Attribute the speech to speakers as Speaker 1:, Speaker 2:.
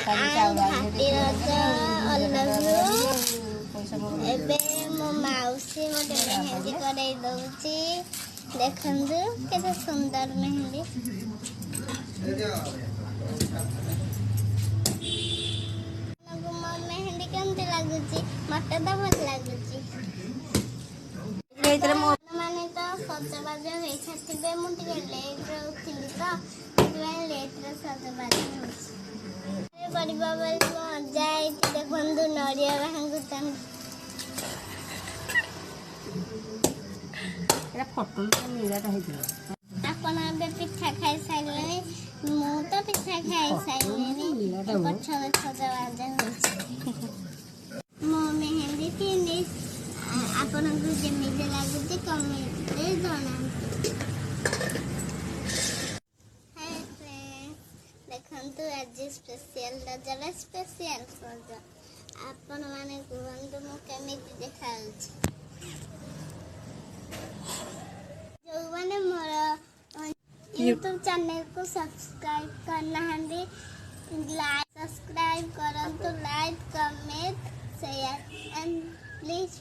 Speaker 1: हाथी रज एबे मो माउसी मोटे मेहंदी करे दउची देखंदु केते सुंदर मेहंदी मो मेहंदी केमते लागुची मते तो भल लागुची माने तो सजबाज होई छथिबे मु टिके लेट रे उठिली तो लेट रे सजबाज होई परिबा बल जाय देखंदु नडिया भांगुतन
Speaker 2: एरा फोटो मिलाटा हेतिला
Speaker 1: आपण बे पिठा खाई साइले मु तो पिठा खाई साइले पछले सजबाज होई मो मेहंदी किनी आपण को जेमिते लागुची कमेंट रे जणांतु देखंतु आज स्पेशल रजला स्पेशल सज आपण माने कहंतु मु केमिति देखाउछि जो माने मोर YouTube चैनल को सब्सक्राइब करना हंदी लाइक सब्सक्राइब करंतु like comment share and please